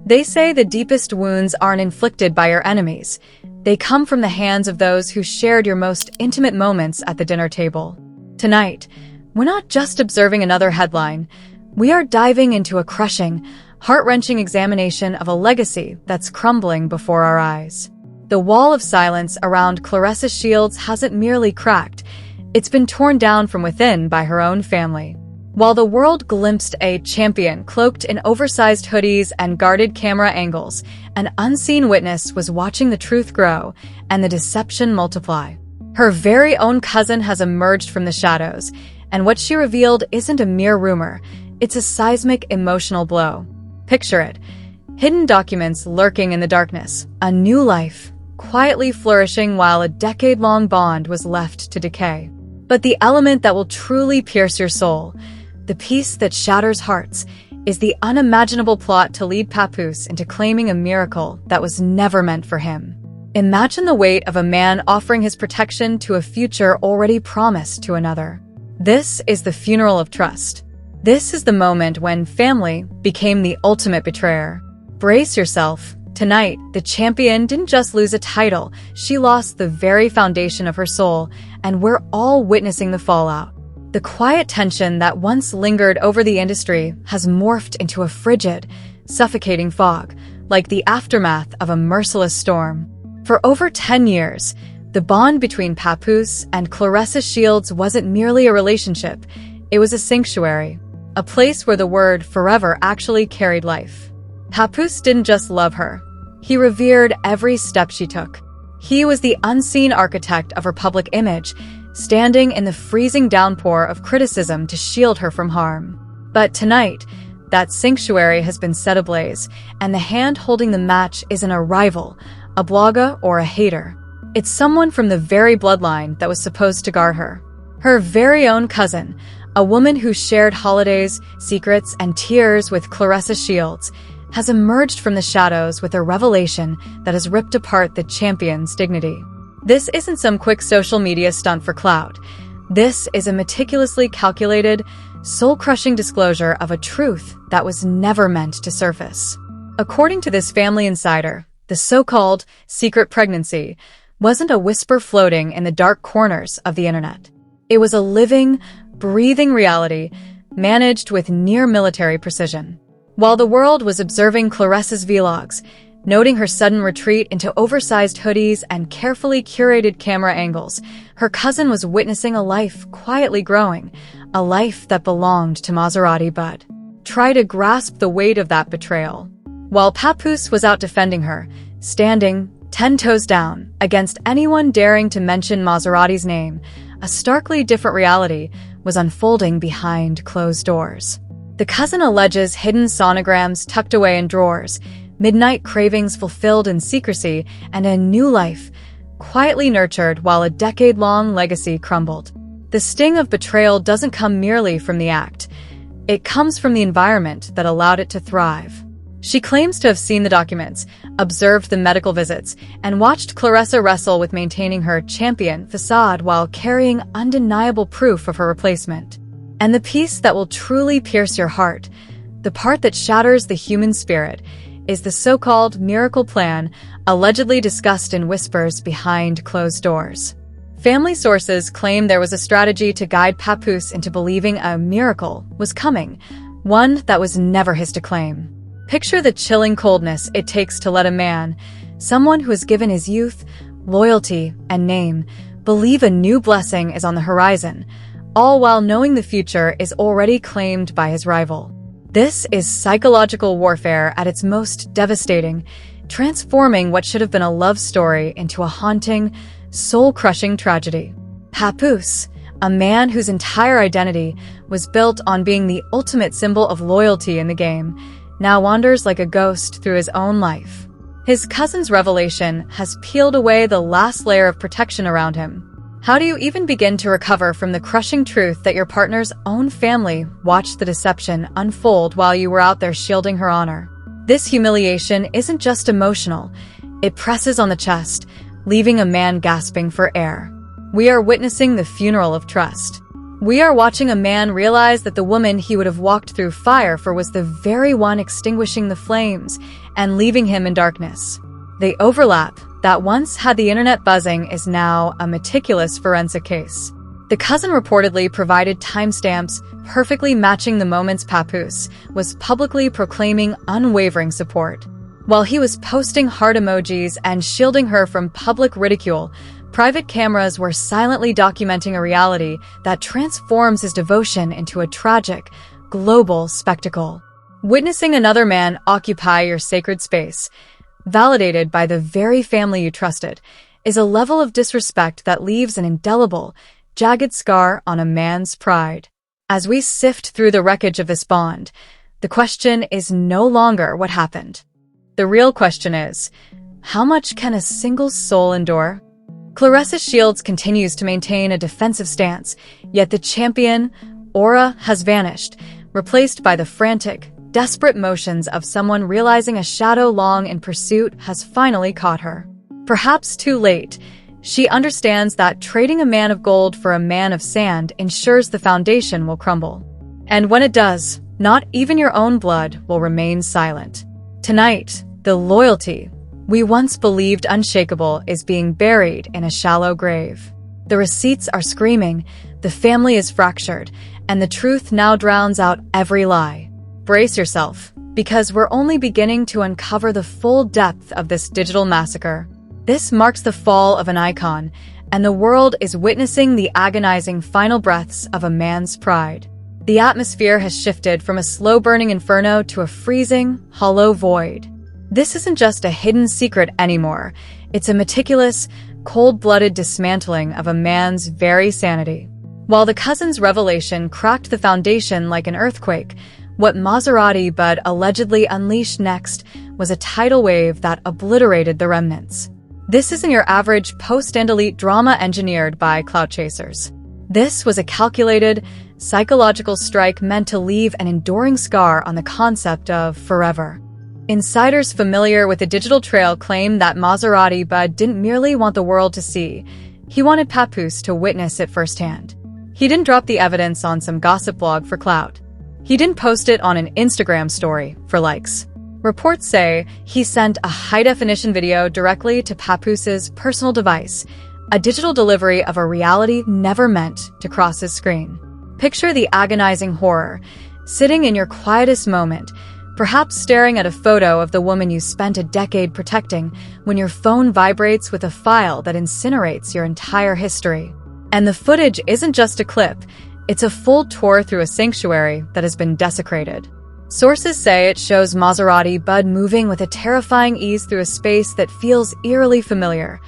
They say the deepest wounds aren't inflicted by your enemies. They come from the hands of those who shared your most intimate moments at the dinner table. Tonight, we're not just observing another headline. We are diving into a crushing, heart-wrenching examination of a legacy that's crumbling before our eyes. The wall of silence around Claressa Shields hasn't merely cracked. It's been torn down from within by her own family. While the world glimpsed a champion cloaked in oversized hoodies and guarded camera angles, an unseen witness was watching the truth grow and the deception multiply. Her very own cousin has emerged from the shadows, and what she revealed isn't a mere rumor, it's a seismic emotional blow. Picture it. Hidden documents lurking in the darkness, a new life, quietly flourishing while a decade-long bond was left to decay. But the element that will truly pierce your soul, the piece that shatters hearts, is the unimaginable plot to lead Papoose into claiming a miracle that was never meant for him. Imagine the weight of a man offering his protection to a future already promised to another. This is the funeral of trust. This is the moment when family became the ultimate betrayer. Brace yourself. Tonight, the champion didn't just lose a title, she lost the very foundation of her soul, and we're all witnessing the fallout. The quiet tension that once lingered over the industry has morphed into a frigid, suffocating fog, like the aftermath of a merciless storm. For over 10 years, the bond between Papoose and Claressa Shields wasn't merely a relationship, it was a sanctuary, a place where the word forever actually carried life. Papoose didn't just love her, he revered every step she took. He was the unseen architect of her public image, standing in the freezing downpour of criticism to shield her from harm. But tonight, that sanctuary has been set ablaze, and the hand holding the match isn't a rival, a blogger, or a hater. It's someone from the very bloodline that was supposed to guard her. Her very own cousin, a woman who shared holidays, secrets, and tears with Claressa Shields, has emerged from the shadows with a revelation that has ripped apart the champion's dignity. This isn't some quick social media stunt for clout. This is a meticulously calculated, soul-crushing disclosure of a truth that was never meant to surface. According to this family insider, the so-called secret pregnancy wasn't a whisper floating in the dark corners of the internet. It was a living, breathing reality managed with near-military precision. While the world was observing Claressa's vlogs, noting her sudden retreat into oversized hoodies and carefully curated camera angles, her cousin was witnessing a life quietly growing, a life that belonged to Maserati Bud. Try to grasp the weight of that betrayal. While Papoose was out defending her, standing 10 toes down against anyone daring to mention Maserati's name, a starkly different reality was unfolding behind closed doors. The cousin alleges hidden sonograms tucked away in drawers, midnight cravings fulfilled in secrecy, and a new life, quietly nurtured while a decade-long legacy crumbled. The sting of betrayal doesn't come merely from the act. It comes from the environment that allowed it to thrive. She claims to have seen the documents, observed the medical visits, and watched Claressa wrestle with maintaining her champion facade while carrying undeniable proof of her replacement. And the piece that will truly pierce your heart, the part that shatters the human spirit, is the so-called miracle plan allegedly discussed in whispers behind closed doors. Family sources claim there was a strategy to guide Papoose into believing a miracle was coming, one that was never his to claim. Picture the chilling coldness it takes to let a man, someone who has given his youth, loyalty, and name, believe a new blessing is on the horizon, all while knowing the future is already claimed by his rival. This is psychological warfare at its most devastating, transforming what should have been a love story into a haunting, soul-crushing tragedy. Papoose, a man whose entire identity was built on being the ultimate symbol of loyalty in the game, now wanders like a ghost through his own life. His cousin's revelation has peeled away the last layer of protection around him. How do you even begin to recover from the crushing truth that your partner's own family watched the deception unfold while you were out there shielding her honor? This humiliation isn't just emotional, it presses on the chest, leaving a man gasping for air. We are witnessing the funeral of trust. We are watching a man realize that the woman he would have walked through fire for was the very one extinguishing the flames and leaving him in darkness. The overlap that once had the internet buzzing is now a meticulous forensic case. The cousin reportedly provided timestamps perfectly matching the moments Papoose was publicly proclaiming unwavering support. While he was posting heart emojis and shielding her from public ridicule, private cameras were silently documenting a reality that transforms his devotion into a tragic, global spectacle. Witnessing another man occupy your sacred space, validated by the very family you trusted, is a level of disrespect that leaves an indelible, jagged scar on a man's pride. As we sift through the wreckage of this bond, the question is no longer what happened. The real question is, how much can a single soul endure? Claressa Shields continues to maintain a defensive stance, yet the champion aura has vanished, replaced by the frantic, desperate motions of someone realizing a shadow long in pursuit has finally caught her. Perhaps too late, she understands that trading a man of gold for a man of sand ensures the foundation will crumble. And when it does, not even your own blood will remain silent. Tonight, the loyalty we once believed unshakable is being buried in a shallow grave. The receipts are screaming, the family is fractured, and the truth now drowns out every lie. Brace yourself, because we're only beginning to uncover the full depth of this digital massacre. This marks the fall of an icon, and the world is witnessing the agonizing final breaths of a man's pride. The atmosphere has shifted from a slow-burning inferno to a freezing, hollow void. This isn't just a hidden secret anymore. It's a meticulous, cold-blooded dismantling of a man's very sanity. While the cousin's revelation cracked the foundation like an earthquake, what Maserati Bud allegedly unleashed next was a tidal wave that obliterated the remnants. This isn't your average post-and-elite drama engineered by clout chasers. This was a calculated, psychological strike meant to leave an enduring scar on the concept of forever. Insiders familiar with the digital trail claim that Maserati Bud didn't merely want the world to see, he wanted Papoose to witness it firsthand. He didn't drop the evidence on some gossip blog for clout. He didn't post it on an Instagram story for likes. Reports say he sent a high-definition video directly to Papoose's personal device, a digital delivery of a reality never meant to cross his screen. Picture the agonizing horror, sitting in your quietest moment, perhaps staring at a photo of the woman you spent a decade protecting, when your phone vibrates with a file that incinerates your entire history. And the footage isn't just a clip, it's a full tour through a sanctuary that has been desecrated. Sources say it shows Maserati Bud moving with a terrifying ease through a space that feels eerily familiar.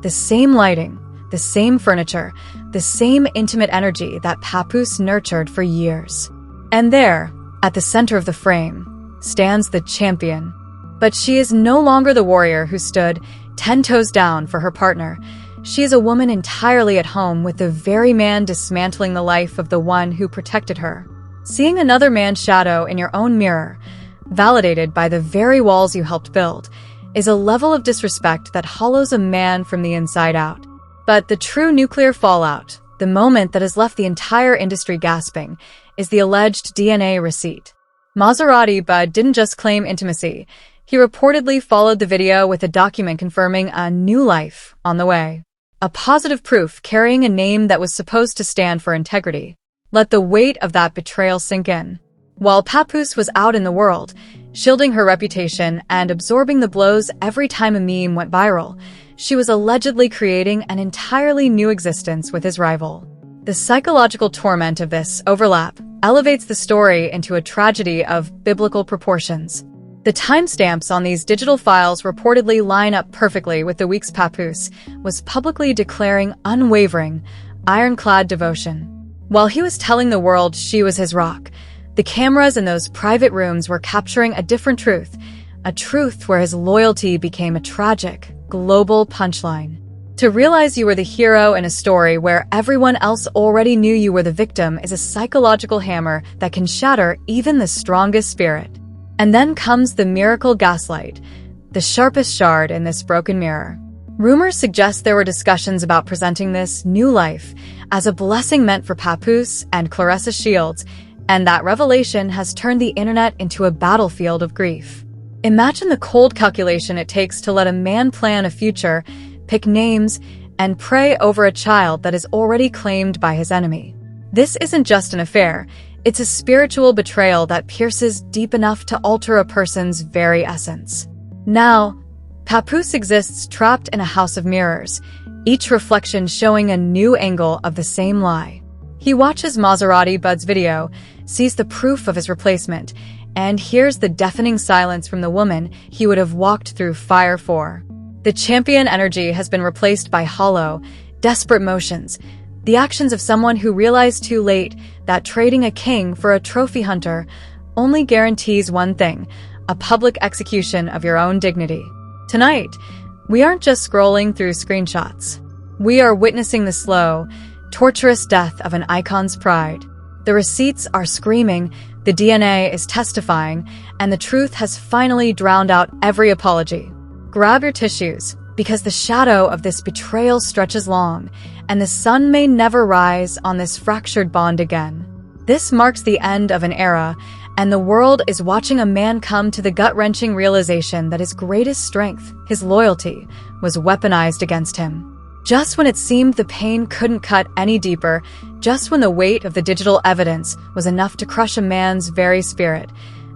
The same lighting, the same furniture, the same intimate energy that Papoose nurtured for years. And there, at the center of the frame, stands the champion. But she is no longer the warrior who stood 10 toes down for her partner. She is a woman entirely at home with the very man dismantling the life of the one who protected her. Seeing another man's shadow in your own mirror, validated by the very walls you helped build, is a level of disrespect that hollows a man from the inside out. But the true nuclear fallout, the moment that has left the entire industry gasping, is the alleged DNA receipt. Maserati Bud didn't just claim intimacy. He reportedly followed the video with a document confirming a new life on the way. A positive proof carrying a name that was supposed to stand for integrity. Let the weight of that betrayal sink in. While Papoose was out in the world, shielding her reputation and absorbing the blows every time a meme went viral, she was allegedly creating an entirely new existence with his rival. The psychological torment of this overlap elevates the story into a tragedy of biblical proportions. The timestamps on these digital files reportedly line up perfectly with the week's Papoose was publicly declaring unwavering, ironclad devotion. While he was telling the world she was his rock, the cameras in those private rooms were capturing a different truth, a truth where his loyalty became a tragic, global punchline. To realize you were the hero in a story where everyone else already knew you were the victim is a psychological hammer that can shatter even the strongest spirit. And then comes the miracle gaslight, the sharpest shard in this broken mirror. Rumors suggest there were discussions about presenting this new life as a blessing meant for Papoose and Claressa Shields, and that revelation has turned the internet into a battlefield of grief. Imagine the cold calculation it takes to let a man plan a future, pick names, and pray over a child that is already claimed by his enemy. This isn't just an affair, it's a spiritual betrayal that pierces deep enough to alter a person's very essence. Now, Papoose exists trapped in a house of mirrors, each reflection showing a new angle of the same lie. He watches Maserati Bud's video, sees the proof of his replacement, and hears the deafening silence from the woman he would have walked through fire for. The champion energy has been replaced by hollow, desperate motions, the actions of someone who realized too late that trading a king for a trophy hunter only guarantees one thing: a public execution of your own dignity. Tonight, we aren't just scrolling through screenshots. We are witnessing the slow, torturous death of an icon's pride. The receipts are screaming, the DNA is testifying, and the truth has finally drowned out every apology. Grab your tissues, because the shadow of this betrayal stretches long, and the sun may never rise on this fractured bond again. This marks the end of an era, and the world is watching a man come to the gut-wrenching realization that his greatest strength, his loyalty, was weaponized against him. Just when it seemed the pain couldn't cut any deeper, just when the weight of the digital evidence was enough to crush a man's very spirit,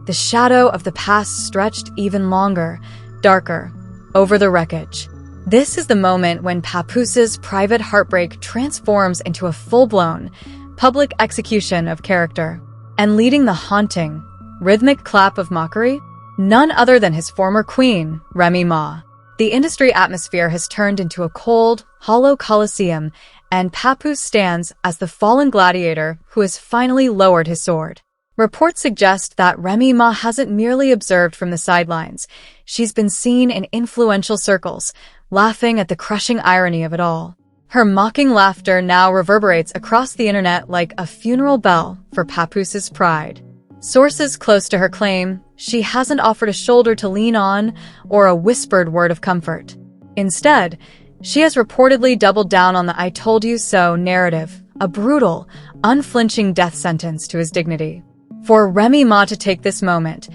the shadow of the past stretched even longer, darker, over the wreckage. This is the moment when Papoose's private heartbreak transforms into a full-blown, public execution of character. And leading the haunting, rhythmic clap of mockery? None other than his former queen, Remy Ma. The industry atmosphere has turned into a cold, hollow coliseum, and Papoose stands as the fallen gladiator who has finally lowered his sword. Reports suggest that Remy Ma hasn't merely observed from the sidelines. She's been seen in influential circles, laughing at the crushing irony of it all. Her mocking laughter now reverberates across the internet like a funeral bell for Papoose's pride. Sources close to her claim she hasn't offered a shoulder to lean on or a whispered word of comfort. Instead, she has reportedly doubled down on the "I told you so" narrative, a brutal, unflinching death sentence to his dignity. For Remy Ma to take this moment,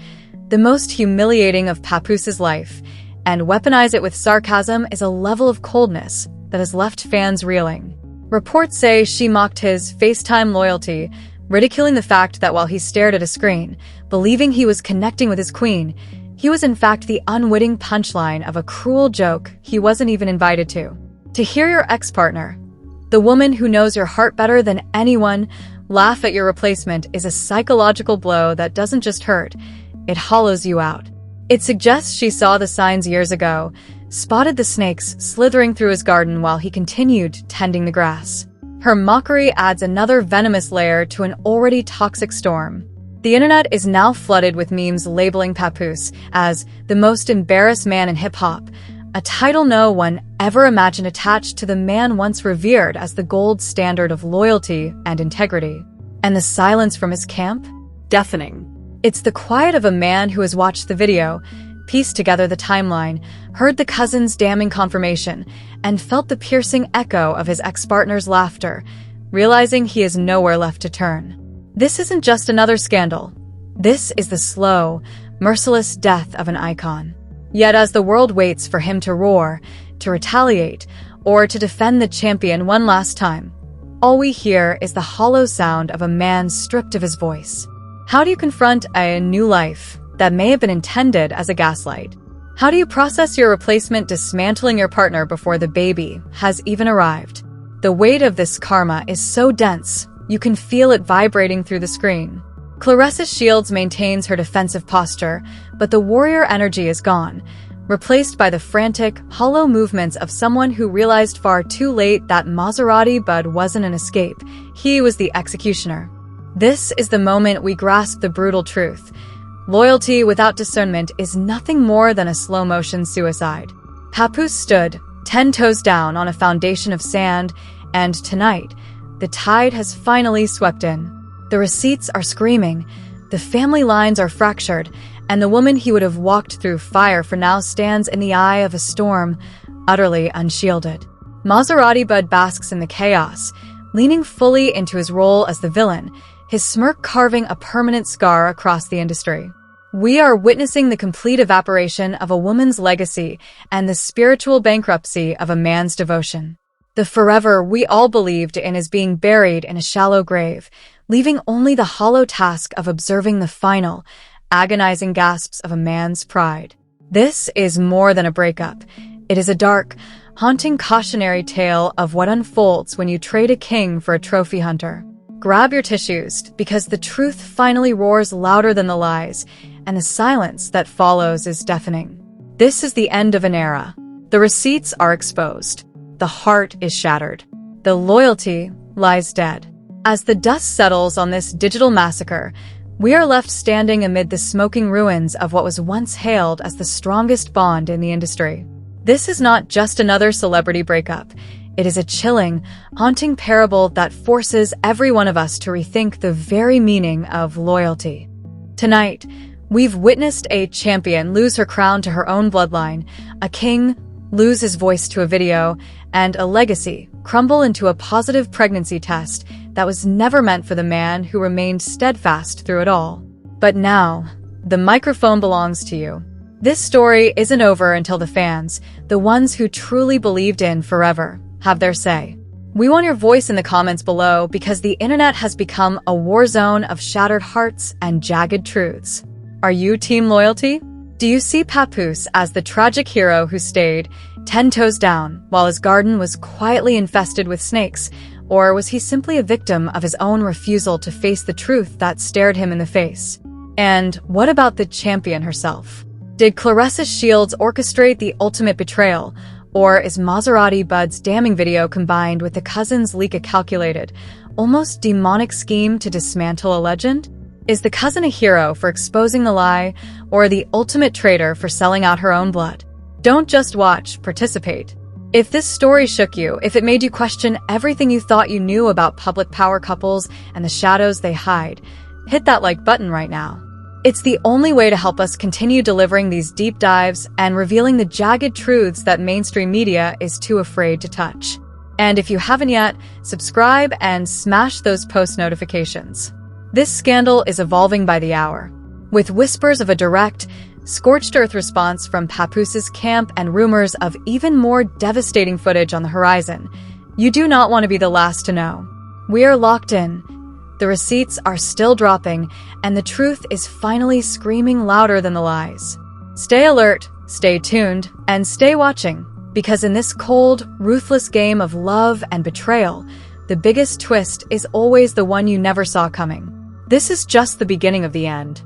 the most humiliating of Papoose's life, and weaponize it with sarcasm is a level of coldness that has left fans reeling. Reports say she mocked his FaceTime loyalty, ridiculing the fact that while he stared at a screen, believing he was connecting with his queen, he was in fact the unwitting punchline of a cruel joke he wasn't even invited to. To hear your ex-partner, the woman who knows your heart better than anyone, laugh at your replacement is a psychological blow that doesn't just hurt, it hollows you out. It suggests she saw the signs years ago, spotted the snakes slithering through his garden while he continued tending the grass. Her mockery adds another venomous layer to an already toxic storm. The internet is now flooded with memes labeling Papoose as the most embarrassed man in hip-hop, a title no one ever imagined attached to the man once revered as the gold standard of loyalty and integrity. And the silence from his camp? Deafening. It's the quiet of a man who has watched the video, pieced together the timeline, heard the cousin's damning confirmation, and felt the piercing echo of his ex-partner's laughter, realizing he has nowhere left to turn. This isn't just another scandal. This is the slow, merciless death of an icon. Yet as the world waits for him to roar, to retaliate, or to defend the champion one last time, all we hear is the hollow sound of a man stripped of his voice. How do you confront a new life that may have been intended as a gaslight? How do you process your replacement dismantling your partner before the baby has even arrived? The weight of this karma is so dense, you can feel it vibrating through the screen. Claressa Shields maintains her defensive posture, but the warrior energy is gone, replaced by the frantic, hollow movements of someone who realized far too late that Maserati Bud wasn't an escape, he was the executioner. This is the moment we grasp the brutal truth. Loyalty without discernment is nothing more than a slow-motion suicide. Papoose stood, 10 toes down on a foundation of sand, and tonight, the tide has finally swept in. The receipts are screaming, the family lines are fractured, and the woman he would have walked through fire for now stands in the eye of a storm, utterly unshielded. Maserati Bud basks in the chaos, leaning fully into his role as the villain, his smirk carving a permanent scar across the industry. We are witnessing the complete evaporation of a woman's legacy and the spiritual bankruptcy of a man's devotion. The forever we all believed in is being buried in a shallow grave, leaving only the hollow task of observing the final, agonizing gasps of a man's pride. This is more than a breakup. It is a dark, haunting cautionary tale of what unfolds when you trade a king for a trophy hunter. Grab your tissues, because the truth finally roars louder than the lies, and the silence that follows is deafening. This is the end of an era. The receipts are exposed. The heart is shattered. The loyalty lies dead. As the dust settles on this digital massacre, we are left standing amid the smoking ruins of what was once hailed as the strongest bond in the industry. This is not just another celebrity breakup. It is a chilling, haunting parable that forces every one of us to rethink the very meaning of loyalty. Tonight, we've witnessed a champion lose her crown to her own bloodline, a king lose his voice to a video, and a legacy crumble into a positive pregnancy test that was never meant for the man who remained steadfast through it all. But now, the microphone belongs to you. This story isn't over until the fans, the ones who truly believed in forever, have their say. We want your voice in the comments below, because the internet has become a war zone of shattered hearts and jagged truths. Are you team loyalty? Do you see Papoose as the tragic hero who stayed 10 toes down while his garden was quietly infested with snakes? Or was he simply a victim of his own refusal to face the truth that stared him in the face? And what about the champion herself? Did Claressa's shields orchestrate the ultimate betrayal? Or is Maserati Bud's damning video combined with the cousin's leak a calculated, almost demonic scheme to dismantle a legend? Is the cousin a hero for exposing the lie, or the ultimate traitor for selling out her own blood? Don't just watch, participate. If this story shook you, if it made you question everything you thought you knew about public power couples and the shadows they hide, hit that like button right now. It's the only way to help us continue delivering these deep dives and revealing the jagged truths that mainstream media is too afraid to touch. And if you haven't yet, subscribe and smash those post notifications. This scandal is evolving by the hour, with whispers of a direct, scorched earth response from Papoose's camp and rumors of even more devastating footage on the horizon. You do not want to be the last to know. We are locked in. The receipts are still dropping, and the truth is finally screaming louder than the lies. Stay alert, stay tuned, and stay watching, because in this cold, ruthless game of love and betrayal, the biggest twist is always the one you never saw coming. This is just the beginning of the end.